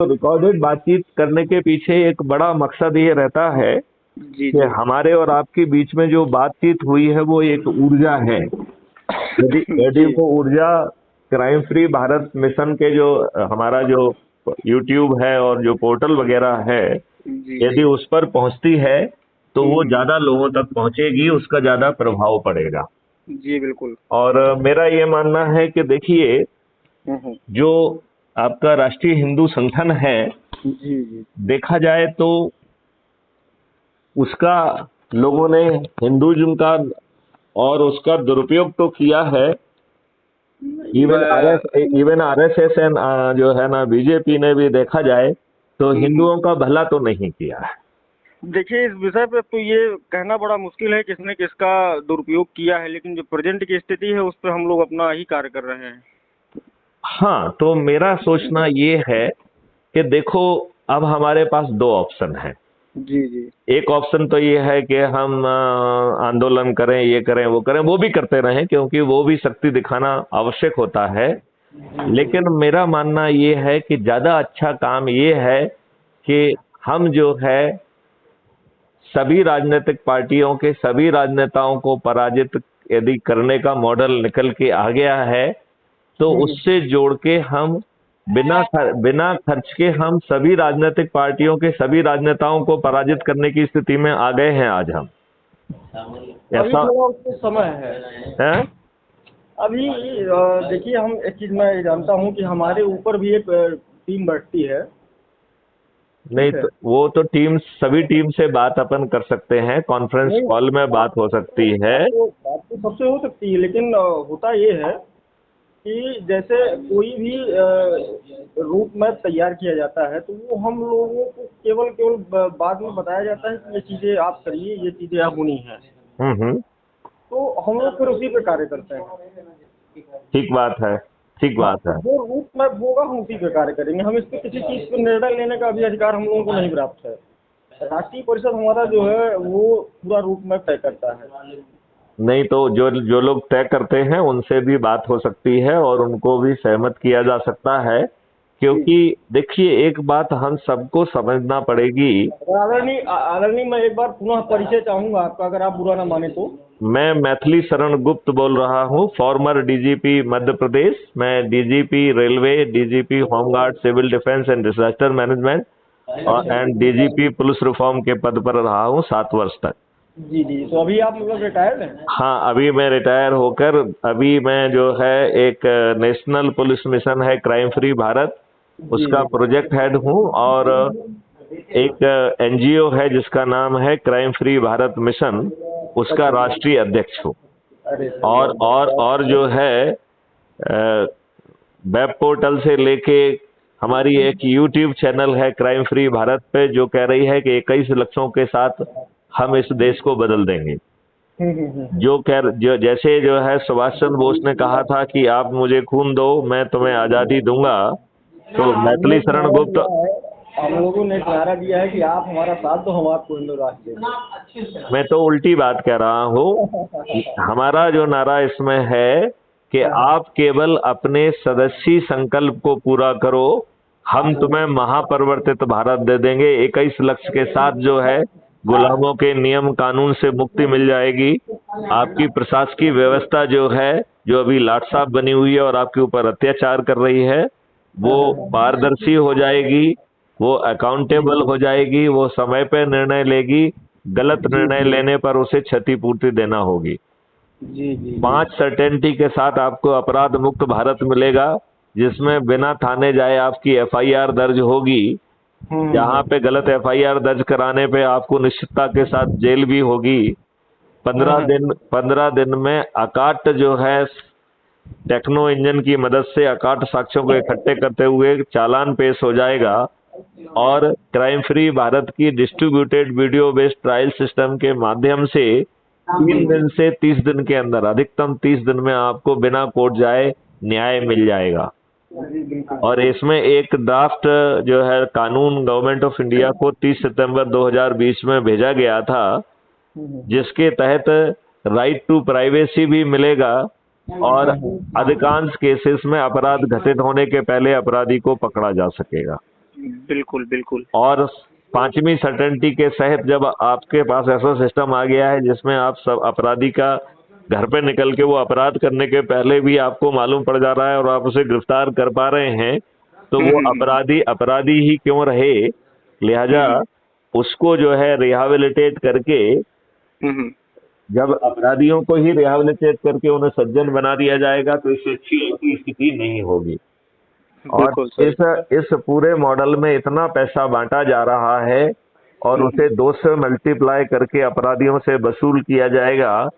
तो रिकॉर्डेड बातचीत करने के पीछे एक बड़ा मकसद ये रहता है जी कि जी हमारे और आपके बीच में जो बातचीत हुई है वो एक ऊर्जा है। यदि यदि जी वो ऊर्जा क्राइम फ्री भारत मिशन के जो हमारा जो यूट्यूब है और जो पोर्टल वगैरह है, जी यदि जी। उस पर पहुंचती है तो वो हम्म। ज्यादा लोगों तक पहुंचेगी, उसका ज्यादा प्रभाव पड़ेगा। जी बिल्कुल। और मेरा ये मानना है कि देखिए, हम्म। जो आपका राष्ट्रीय हिंदू संगठन है, जी जी। देखा जाए तो उसका लोगों ने हिंदुइज्म का और उसका दुरुपयोग तो किया है। इवन आरएसएस एंड जो है ना बीजेपी ने भी, देखा जाए तो हम्म। हिंदुओं का भला तो नहीं किया है। देखिए, इस विषय पे तो ये कहना बड़ा मुश्किल है किसने किसका दुरुपयोग किया है, लेकिन जो प्रेजेंट की स्थिति है उस पर हम लोग अपना ही कार्य कर रहे हैं। हाँ, तो मेरा सोचना ये है कि देखो, अब हमारे पास दो ऑप्शन है। जी जी। एक ऑप्शन तो ये है कि हम आंदोलन करें, ये करें, वो करें, वो भी करते रहें क्योंकि वो भी शक्ति दिखाना आवश्यक होता है। लेकिन मेरा मानना ये है कि ज्यादा अच्छा काम ये है कि हम जो है सभी राजनीतिक पार्टियों के सभी राजनेताओं को पराजित यदि करने का मॉडल निकल के आ गया है, तो उससे जोड़ के हम बिना खर्च के हम सभी राजनीतिक पार्टियों के सभी राजनेताओं को पराजित करने की स्थिति में आ गए हैं आज हम। अभी ऐसा थोड़ा उसको समय है। है। अभी देखिए, हम एक चीज मैं जानता हूँ कि हमारे ऊपर भी एक टीम बैठती है। नहीं ठीक है। तो वो तो टीम, सभी टीम से बात अपन कर सकते हैं, कॉन्फ्रेंस नहीं, कॉल में बात हो सकती है। बात तो सबसे हो सकती है, लेकिन होता ये है कि जैसे कोई भी रूट मैप तैयार किया जाता है तो वो हम लोगों को केवल केवल बाद में बताया जाता है कि ये चीज़ें आप करिए, ये चीज़ें आप होनी है। हम्म। तो हम लोग फिर उसी पे कार्य करते हैं। ठीक बात है, ठीक हाँ, बात तो है। जो रूट मैप होगा हम उसी पे कार्य करेंगे। हम इस पे किसी चीज़ पे निर्णय लेने का भी अधिकार हम लोगों को नहीं प्राप्त है। राष्ट्रीय परिषद हमारा जो है वो पूरा रूट मैप तय करता है। नहीं तो जो जो लोग तय करते हैं उनसे भी बात हो सकती है और उनको भी सहमत किया जा सकता है। जी क्योंकि देखिए, एक बात हम सबको समझना पड़ेगी। आदरणीय आदरणीय, मैं एक बार पुनः परिचय चाहूंगा आपका, अगर आप बुरा ना माने तो। मैं मैथिली शरण गुप्त बोल रहा हूँ, फॉर्मर डीजीपी मध्य प्रदेश। मैं DGP railway, DGP home guard, civil defence and disaster management और एंड डीजीपी पुलिस रिफॉर्म के पद पर रहा हूँ 7 वर्ष तक। जी जी। तो अभी आप मतलब रिटायर्ड हैं? हाँ, अभी मैं रिटायर होकर, अभी मैं जो है एक नेशनल पुलिस मिशन है क्राइम फ्री भारत, जी उसका जी। प्रोजेक्ट हेड हूँ। और एक एनजीओ है जिसका नाम है क्राइम फ्री भारत मिशन, उसका अच्छा। राष्ट्रीय अध्यक्ष हूँ। अरे सही है, और जो है वेब पोर्टल से लेके हमारी एक यूट्यूब चैनल है क्राइम फ्री भारत पे, जो कह रही है कि 21 लक्षों के साथ हम इस देश को बदल देंगे। हम्म। जो जैसे जो है सुभाष चंद्र बोस ने कहा था कि आप मुझे खून दो, मैं तुम्हें आजादी दूंगा। तो हमने मैथिली एक शरण नारा गुप्त, दिया है, हम लोगों ने एक नारा दिया है कि आप हमारा साथ दो, हम आपको हिंदू राष्ट्र देंगे। मैं तो उल्टी बात कह रहा हूँ। हमारा जो नारा इसमें है कि आप केवल अपने सदस्यी संकल्प को पूरा करो, हम तुम्हें महापरिवर्तित भारत दे देंगे। 21 लक्ष्य के साथ जो है गुलामों के नियम कानून से मुक्ति मिल जाएगी। आपकी प्रशासकीय व्यवस्था जो है, जो अभी लाट बनी हुई है और आपके ऊपर अत्याचार कर रही है, वो पारदर्शी हो जाएगी, वो अकाउंटेबल हो जाएगी, वो समय पे निर्णय लेगी। गलत जी निर्णय जी लेने पर उसे क्षतिपूर्ति देना होगी। जी जी जी। 5 सर्टेनिटी के साथ आपको अपराध मुक्त भारत मिलेगा, जिसमें बिना थाने जाए आपकी एफआईआर दर्ज होगी। जहां हम्म पे गलत एफआईआर दर्ज कराने पे आपको निश्चितता के साथ जेल भी होगी। पंद्रह हम्म। दिन 15 दिन में अकाट जो है टेक्नो इंजन की मदद से अकाट साक्ष्यों को इकट्ठे करते हुए चालान पेश हो जाएगा। और क्राइम फ्री भारत की distributed video based trial system के माध्यम से जी 3 दिन जी। से 30 दिन के अंदर, अधिकतम 30 दिन में आपको बिना कोर्ट जाए न्याय मिल जाएगा। जी बिल्कुल। और इसमें एक ड्राफ्ट जो है कानून गवर्नमेंट ऑफ इंडिया को 30 सितंबर 2020 में भेजा गया था, हम्म। जिसके तहत राइट टू प्राइवेसी भी मिलेगा और हम्म। अधिकांश केसेस में अपराध घटित होने के पहले अपराधी को पकड़ा जा सकेगा। बिल्कुल बिल्कुल। और पांचवी सर्टेनिटी के सहित जब आपके पास ऐसा सिस्टम आ गया है जिसमें आप सब अपराधी का घर पे निकल के वो अपराध करने के पहले भी आपको मालूम पड़ जा रहा है और आप उसे गिरफ्तार कर पा रहे हैं, तो वो अपराधी अपराधी ही क्यों रहे। लिहाजा उसको जो है रिहैबिलिटेट करके, जब अपराधियों को ही रिहैबिलिटेट करके उन्हें सज्जन बना दिया जाएगा तो इससे अच्छी और कोई स्थिति नहीं होगी। और बिल्कुल सही। इस पूरे मॉडल में इतना पैसा बांटा जा रहा है और उसे 2 से मल्टीप्लाई करके अपराधियों से वसूल किया जाएगा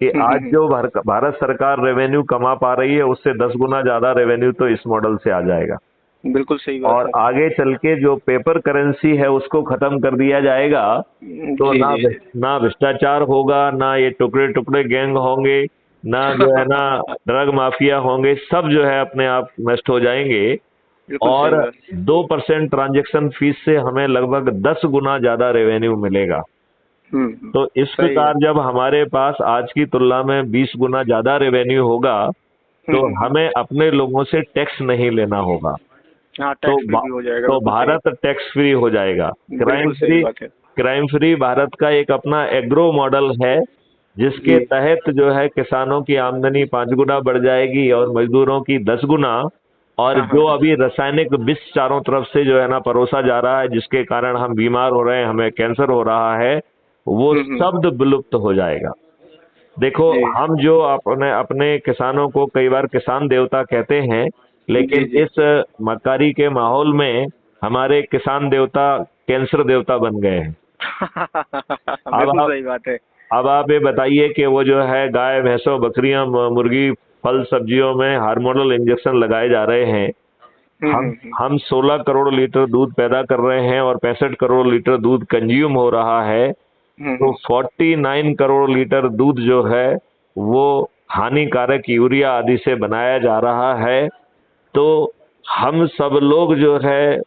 कि आज जो भारत सरकार रेवेन्यू कमा पा रही है उससे 10 गुना ज्यादा रेवेन्यू तो इस मॉडल से आ जाएगा। बिल्कुल सही बात और है। आगे चल के जो पेपर करेंसी है उसको खत्म कर दिया जाएगा, तो जी, ना जी, ना भ्रष्टाचार होगा, ना ये टुकड़े टुकड़े गैंग होंगे, ना जो है ना ड्रग माफिया होंगे, सब जो है अपने आप नष्ट हो जाएंगे। बिल्कुल सही और बात। 2% ट्रांजैक्शन फीस से हमें लगभग 10 गुना ज्यादा रेवेन्यू मिलेगा। तो इस सही है। प्रकार जब हमारे पास आज की तुलना में 20 गुना ज्यादा रेवेन्यू होगा तो हमें अपने लोगों से टैक्स नहीं लेना होगा। हाँ, तो टैक्स फ्री भी हो जाएगा। तो बिल्कुल सही। भारत टैक्स फ्री हो जाएगा। बिल्कुल सही बात है। क्राइम फ्री भारत का एक अपना एग्रो मॉडल है जिसके जी। तहत जो है किसानों की आमदनी 5 गुना बढ़ जाएगी और मजदूरों की 10 गुना। और हाँ, जो हाँ, अभी रासायनिक विष चारों तरफ से जो है ना परोसा जा रहा है जिसके कारण हम बीमार हो रहे हैं, हमें कैंसर हो रहा है, वो शब्द विलुप्त हो जाएगा। देखो, जी, हम जो अपने अपने किसानों को कई बार किसान देवता कहते हैं, जी, लेकिन जी। इस मक्कारी के माहौल में हमारे किसान देवता कैंसर देवता बन गए हैं। अब बिल्कुल आप सही बात है। अब आप ये बताइए कि वो जो है गाय भैंसों बकरियां मुर्गी फल सब्जियों में हार्मोनल इंजेक्शन लगाए जा रहे हैं। हम 16 करोड़ लीटर दूध पैदा कर रहे हैं और 65 करोड़ लीटर दूध कंज्यूम हो रहा है। तो 49 करोड़ लीटर दूध जो है वो हानिकारक यूरिया आदि से बनाया जा रहा है। तो हम सब लोग जो है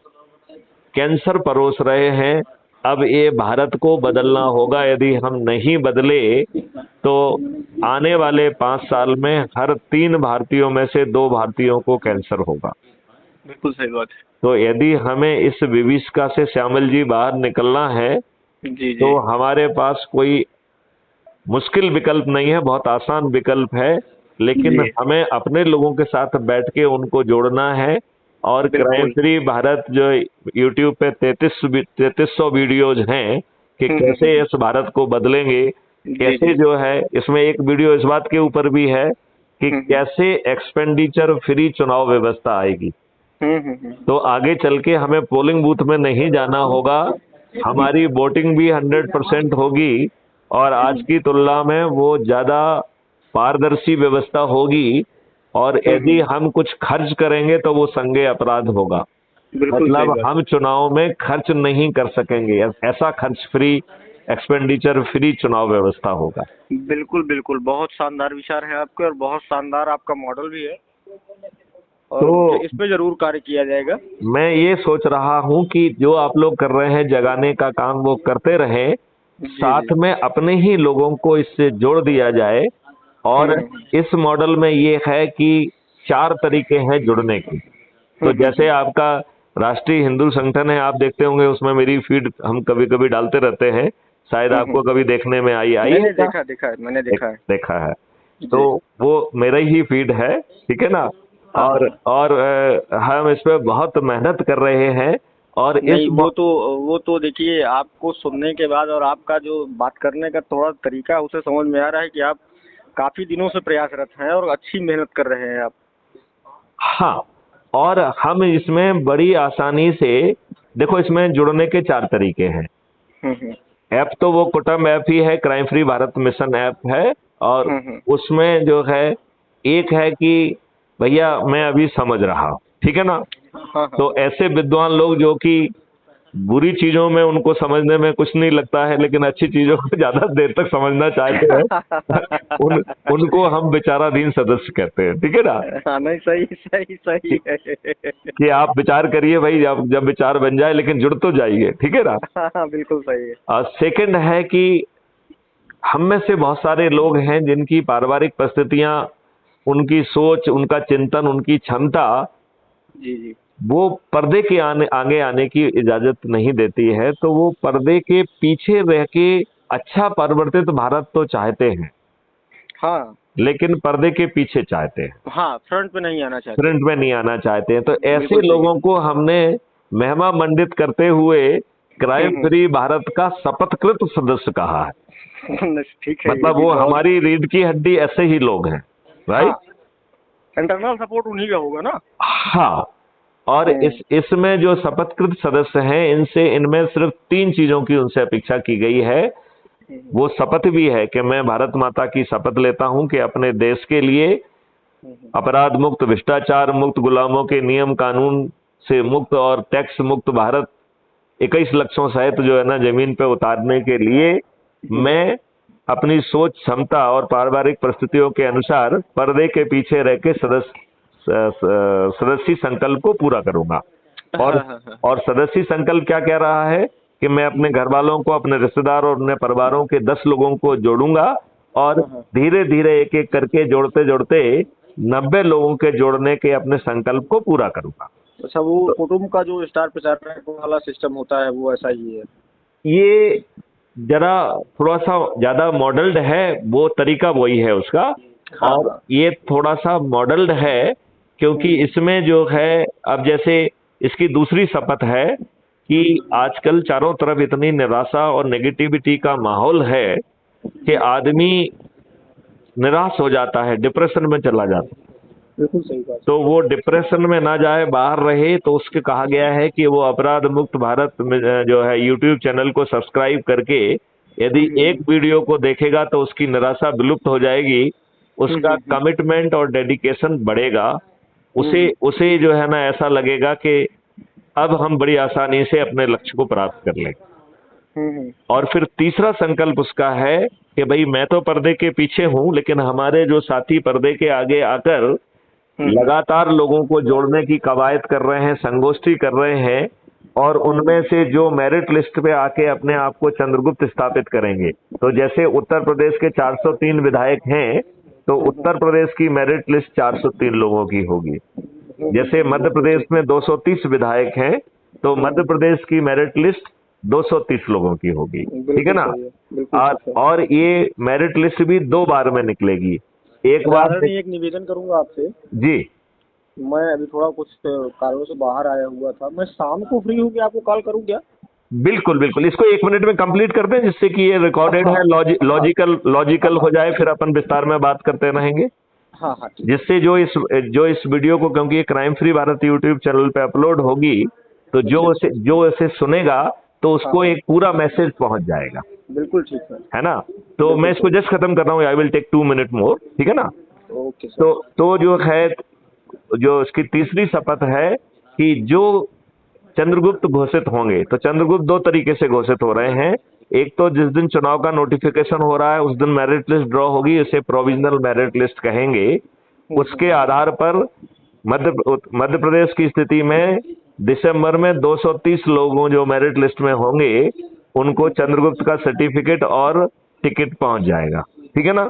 कैंसर परोस रहे हैं। अब ये भारत को बदलना होगा। यदि हम नहीं बदले तो आने वाले 5 साल में हर 3 भारतीयों में से 2 भारतीयों को कैंसर होगा। बिल्कुल सही बात है। तो यदि हमें इस विभीषिका से श्यामल जी बाहर निकलना है जी, जी। तो हमारे पास कोई मुश्किल विकल्प नहीं है, बहुत आसान विकल्प है, लेकिन जी। हमें अपने लोगों के साथ बैठ के उनको जोड़ना है। और क्राइम बिल्कुल। फ्री भारत जो यूट्यूब पे 3300 वीडियोज हैं कि कैसे इस भारत को बदलेंगे, जी, कैसे जी। जो है इसमें एक वीडियो इस बात के ऊपर भी है कि कैसे एक्सपेंडिचर फ्री चुनाव व्यवस्था आएगी। तो आगे चल के हमें पोलिंग बूथ में नहीं जाना होगा, हमारी वोटिंग भी 100% होगी और आज की तुलना में वो ज्यादा पारदर्शी व्यवस्था होगी। और यदि हम कुछ खर्च करेंगे तो वो संज्ञेय अपराध होगा। बिल्कुल सही मतलब बात। हम चुनाव में खर्च नहीं कर सकेंगे, ऐसा खर्च फ्री एक्सपेंडिचर फ्री चुनाव व्यवस्था होगा। बिल्कुल, बिल्कुल। बहुत शानदार विचार है आपके और बहुत शानदार आपका मॉडल भी है और तो इस पे ज़रूर कार्य किया जाएगा। मैं ये सोच रहा हूं कि जो आप लोग कर रहे हैं जगाने का काम वो करते रहें, जी, साथ जी। में अपने ही लोगों को इससे जोड़ दिया जाए। और इस मॉडल में ये है कि 4 तरीके हैं जुड़ने के। तो जैसे आपका राष्ट्रीय हिंदू संगठन है, आप देखते होंगे उसमें मेरी फीड हम कभी कभी डालते रहते हैं, शायद आपको कभी देखने में आई आई है मैंने क्या? देखा है, मैंने देखा है। देखा है। तो जी। वो मेरा ही फीड है, ठीक है ना। हाँ, और हाँ। हम इस पे बहुत मेहनत कर रहे हैं। और नहीं, वो तो देखिए, आपको सुनने के बाद और आपका जो बात करने का थोड़ा तरीका है, उसे समझ में आ रहा है कि आप काफ़ी दिनों से प्रयासरत हैं और अच्छी मेहनत कर रहे हैं आप। हाँ, और हम इसमें बड़ी आसानी से, देखो इसमें जुड़ने के 4 तरीके हैं। ऐप तो वो कुटुंब ऐप ही है, crime free Bharat mission app है। और उसमें जो है एक है कि भैया मैं अभी समझ रहा हूं, ठीक है ना। हाँ, हाँ। तो ऐसे विद्वान लोग जो कि बुरी चीजों में उनको समझने में कुछ नहीं लगता है लेकिन अच्छी चीजों को ज्यादा देर तक समझना चाहते हैं उनको हम विचाराधीन सदस्य कहते हैं, ठीक है ना। हाँ, नहीं, सही सही कि, सही है। कि आप विचार करिए भाई, जब विचार बन जाए लेकिन जुड़ तो जाइए, ठीक है ना। हाँ, बिल्कुल सही है। और सेकंड है कि हम में से बहुत सारे लोग हैं जिनकी पारिवारिक परिस्थितियां, उनकी सोच, उनका चिंतन, उनकी क्षमता जी, जी। वो पर्दे के आगे आने की इजाजत नहीं देती है, तो वो पर्दे के पीछे रह के अच्छा परिवर्तित भारत तो चाहते हैं, हाँ लेकिन पर्दे के पीछे चाहते हैं, हाँ, फ्रंट पे नहीं आना चाहते। फ्रंट में नहीं आना चाहते हैं। तो ऐसे बिल्कुल सही। लोगों को हमने महिमा मंडित करते हुए क्राइम फ्री भारत का शपथकृत सदस्य कहा है। ठीक है, मतलब ये भी वो बहुत- हमारी रीढ़ की हड्डी ऐसे ही लोग हैं, राइट? इंटरनल सपोर्ट उन्हीं का होगा ना। हाँ। और इसमें जो शपथकृत सदस्य हैं, इनमें सिर्फ 3 चीजों की उनसे अपेक्षा की गई है। वो शपथ भी है कि मैं भारत माता की शपथ लेता हूं कि अपने देश के लिए अपराध मुक्त, भ्रष्टाचार मुक्त, गुलामों के नियम कानून से मुक्त और टैक्स मुक्त भारत 21 लक्षों सहित जो है ना जमीन पे उतारने के लिए मैं अपनी सोच, क्षमता और पारिवारिक परिस्थितियों के अनुसार पर्दे के पीछे रह के सदस्यी संकल्प को पूरा करूंगा। और सदस्यी संकल्प क्या कह रहा है कि मैं अपने घर वालों को, अपने रिश्तेदार और अपने परिवारों के 10 लोगों को जोड़ूंगा और धीरे धीरे एक एक करके जोड़ते जोड़ते 90 लोगों के जोड़ने के अपने संकल्प को पूरा करूंगा। अच्छा, वो कुटुंब का जो स्टार प्रचारक वाला सिस्टम होता है वो ऐसा ही है? ये जरा थोड़ा सा ज्यादा मॉडल्ड है, वो तरीका वही है उसका। और ये थोड़ा सा मॉडल्ड है क्योंकि इसमें जो है, अब जैसे इसकी दूसरी शपथ है कि आजकल चारों तरफ इतनी निराशा और नेगेटिविटी का माहौल है कि आदमी निराश हो जाता है, डिप्रेशन में चला जाता है। बिल्कुल सही बात। तो वो डिप्रेशन में ना जाए, बाहर रहे, तो उसके कहा गया है कि वो अपराध मुक्त भारत में जो है यूट्यूब चैनल को सब्सक्राइब करके यदि एक वीडियो को देखेगा तो उसकी निराशा विलुप्त हो जाएगी, उसका कमिटमेंट और डेडिकेशन बढ़ेगा, उसे जो है ना ऐसा लगेगा कि अब हम बड़ी आसानी से अपने लक्ष्य को प्राप्त कर लेंगे। और फिर तीसरा संकल्प उसका है कि भाई मैं तो पर्दे के पीछे हूं, लेकिन हमारे जो साथी पर्दे के आगे आकर लगातार लोगों को जोड़ने की कवायद कर रहे हैं, संगोष्ठी कर रहे हैं, और उनमें से जो मेरिट लिस्ट पे आके अपने आप को चंद्रगुप्त स्थापित करेंगे। तो जैसे उत्तर प्रदेश के 403 विधायक हैं, तो उत्तर प्रदेश की मेरिट लिस्ट 403 लोगों की होगी। जैसे मध्य प्रदेश में 230 विधायक हैं, तो मध्य प्रदेश की मेरिट लिस्ट 230 लोगों की होगी। ठीक है ना? और ये मेरिट लिस्ट भी 2 बार में निकलेगी। एक बार एक निवेदन करूंगा आपसे जी। मैं अभी थोड़ा कुछ कारणों से बाहर आया हुआ था, मैं शाम को फ्री होकर आपको कॉल करूं क्या? बिल्कुल बिल्कुल, इसको 1 मिनट में कंप्लीट कर दें, जिससे कि ये रिकॉर्डेड है, लॉजिकल हो जाए, फिर अपन विस्तार में बात करते रहेंगे। हाँ हाँ, जिससे जो इस वीडियो को, क्योंकि ये crime free Bharat YouTube channel पे अपलोड होगी, तो जो इसे सुनेगा तो उसको एक पूरा मैसेज पहुंच जाएगा। बिल्कुल ठीक है ना? तो मैं इसको जस्ट खत्म कर रहा हूँ, I will take 2 minute more, ठीक है ना? Okay sir. तो जो है, जो इसकी तीसरी शपथ है कि जो चंद्रगुप्त घोषित होंगे, तो चंद्रगुप्त 2 तरीके से घोषित हो रहे हैं। एक तो जिस दिन चुनाव का नोटिफिकेशन हो रहा है उस दिन मेरिट लिस्ट ड्रॉ होगी, इसे प्रोविजनल मेरिट लिस्ट कहेंगे। उसके आधार पर मध्य प्रदेश की स्थिति में दिसंबर में 230 लोगों जो मेरिट लिस्ट में होंगे उनको चंद्रगुप्त का सर्टिफिकेट और टिकट पहुंच जाएगा। ठीक है ना?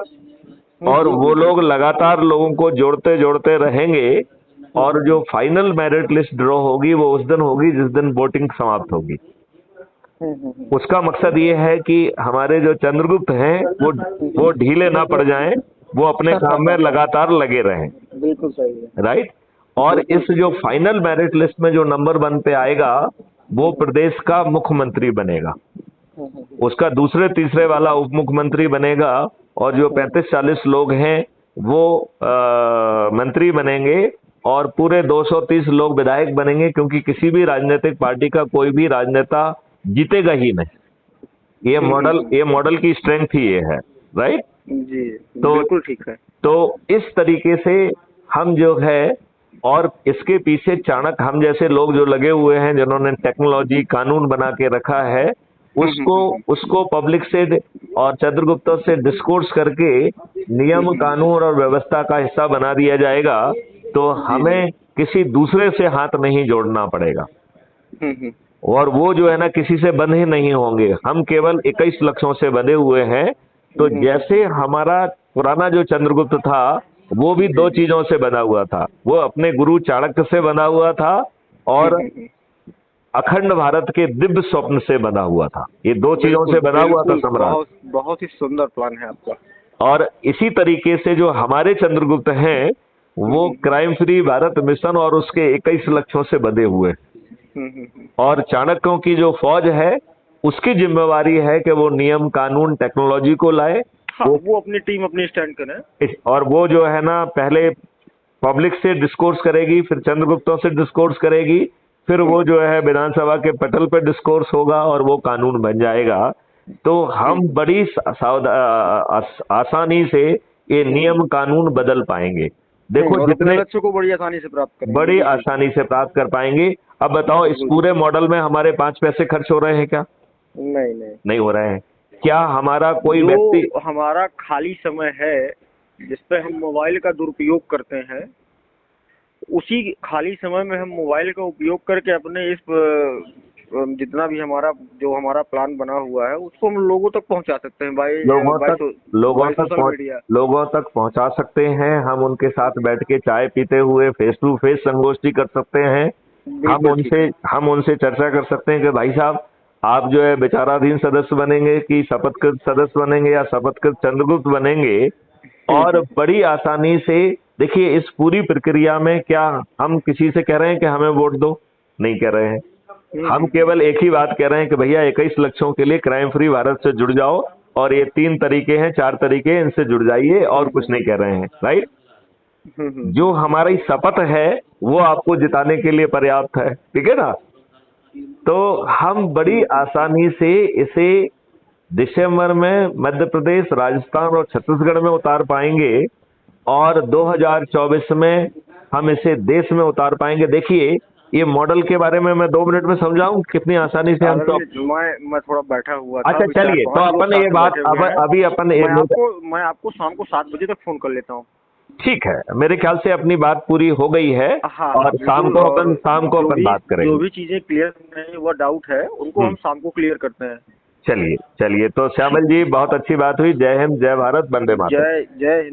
और वो लोग लगातार लोगों को जोड़ते जोड़ते रहेंगे, और जो फाइनल मेरिट लिस्ट ड्रॉ होगी वो उस दिन होगी जिस दिन वोटिंग समाप्त होगी। उसका मकसद ये है कि हमारे जो चंद्रगुप्त हैं वो ढीले ना पड़ जाएं, वो अपने काम में लगातार लगे रहें। बिल्कुल सही है, राइट? और इस जो फाइनल मेरिट लिस्ट में जो नंबर 1 पे आएगा वो प्रदेश का मुख्यमंत्री बनेगा, उसका दूसरे तीसरे वाला उप मुख्यमंत्री बनेगा, और जो 35-40 लोग हैं वो मंत्री बनेंगे, और पूरे 230 लोग विधायक बनेंगे, क्योंकि किसी भी राजनीतिक पार्टी का कोई भी राजनेता जीतेगा ही नहीं। ये मॉडल की स्ट्रेंथ ही ये है। राइट जी? तो बिल्कुल ठीक है। तो इस तरीके से हम जो है, और इसके पीछे चाणक्य हम जैसे लोग जो लगे हुए हैं, जिन्होंने टेक्नोलॉजी कानून बना के रखा है, उसको पब्लिक से और चंद्रगुप्तों से डिस्कोर्स करके नियम कानून और व्यवस्था का हिस्सा बना दिया जाएगा, तो हमें किसी दूसरे से हाथ नहीं जोड़ना पड़ेगा। और वो जो है ना किसी से बंधे नहीं होंगे, हम केवल 21 लक्षों से बंधे हुए हैं। तो जैसे हमारा पुराना जो चंद्रगुप्त था वो भी 2 चीजों से बना हुआ था, वो अपने गुरु चाणक्य से बना हुआ था, और अखंड भारत के दिव्य स्वप्न से बना हुआ था। ये दो चीजों से बना हुआ था सम्राट। बहुत बहुत ही सुंदर प्लान है आपका। और इसी तरीके से जो हमारे चंद्रगुप्त हैं वो क्राइम फ्री भारत मिशन और उसके 21 लक्ष्यों से बंधे हुए। और चाणक्यों की जो फौज है उसकी जिम्मेवारी है कि वो नियम कानून टेक्नोलॉजी को लाए। हाँ, वो अपनी टीम अपनी स्टैंड करें। और वो जो है ना पहले पब्लिक से डिस्कोर्स करेगी, फिर चंद्रगुप्तों से डिस्कोर्स करेगी, फिर वो जो है विधानसभा के पटल पे डिस्कोर्स होगा और वो कानून बन जाएगा। तो हम बड़ी आसानी से ये नियम कानून बदल पाएंगे। देखो जितने लक्ष्य को बड़ी आसानी से प्राप्त करेंगे, बड़ी आसानी से प्राप्त कर पाएंगे। अब बताओ इस पूरे मॉडल में हमारे 5 पैसे खर्च हो रहे हैं क्या? नहीं हो रहे हैं। क्या हमारा कोई व्यक्ति, हमारा खाली समय है जिसपे हम मोबाइल का दुरुपयोग करते हैं, उसी खाली समय में हम मोबाइल का उपयोग करके अपने इस जितना भी हमारा प्लान बना हुआ है उसको हम लोगों तक पहुंचा सकते हैं। लोगों तक पहुंचा सकते हैं। हम उनके साथ बैठ के चाय पीते हुए फेस टू फेस संगोष्ठी कर सकते हैं। हम उनसे चर्चा कर सकते हैं कि भाई साहब आप जो है विचाराधीन सदस्य बनेंगे कि शपथकृत सदस्य बनेंगे या शपथकृत चंद्रगुप्त बनेंगे। और बड़ी आसानी से देखिए इस पूरी प्रक्रिया में क्या हम किसी से कह रहे हैं कि हमें वोट दो? नहीं कह रहे हैं। हम केवल एक ही बात कह रहे हैं कि भैया 21 लक्ष्यों के लिए क्राइम फ्री भारत से जुड़ जाओ और ये 3 तरीके हैं 4 तरीके हैं, इनसे जुड़ जाइए और कुछ नहीं कह रहे हैं। राइट? जो हमारी शपथ है वो आपको जिताने के लिए पर्याप्त है। ठीक है ना? तो हम बड़ी आसानी से इसे दिसंबर में मध्य प्रदेश, राजस्थान और छत्तीसगढ़ में उतार पाएंगे और 2024 में हम इसे देश में उतार पाएंगे। देखिए ये मॉडल के बारे में मैं 2 मिनट में समझाऊं कितनी आसानी से हम तो मैं थोड़ा बैठा हुआ था। अच्छा चलिए, तो अपन ये बात अभी अपन मैं आपको शाम को 7 बजे तक फोन कर लेता हूँ। ठीक है, मेरे ख्याल से अपनी बात पूरी हो गई है। हाँ, और शाम को अपन बात करेंगे। जो भी चीजें क्लियर नहीं वो डाउट है उनको हम शाम को क्लियर करते हैं। चलिए तो श्यामल जी बहुत अच्छी बात हुई। जय हिंद, जय भारत, वंदे मातरम। जय हिंद।